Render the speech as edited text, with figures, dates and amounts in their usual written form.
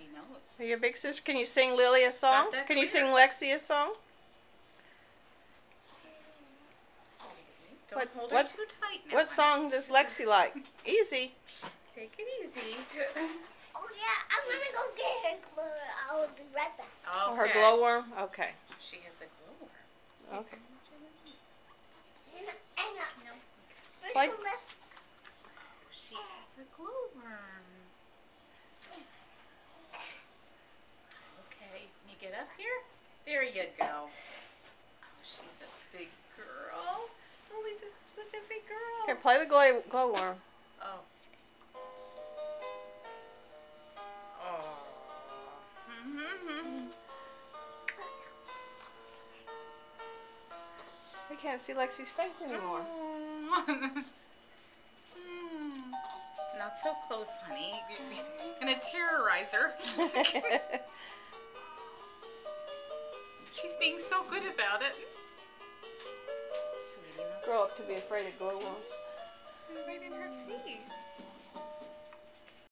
She knows. Are you a big sister? Can you sing Lily a song? Can you sing Lexi a song? Don't hold her too tight now. What song does Lexi like? Easy. Take it easy. Oh yeah, I'm gonna go get her glue. I'll be right back. Okay. Oh, her glowworm? Okay. She has a glowworm. Okay. No. Like, She has a glowworm. Okay, can you get up here? There you go. Oh, she's a big girl. Lily's such a big girl. here, play the glowworm. Oh. Oh. I can't see Lexi's face anymore. Not so close, honey. You're gonna terrorize her. She's being so good about it. Grow up to be afraid of glowworms.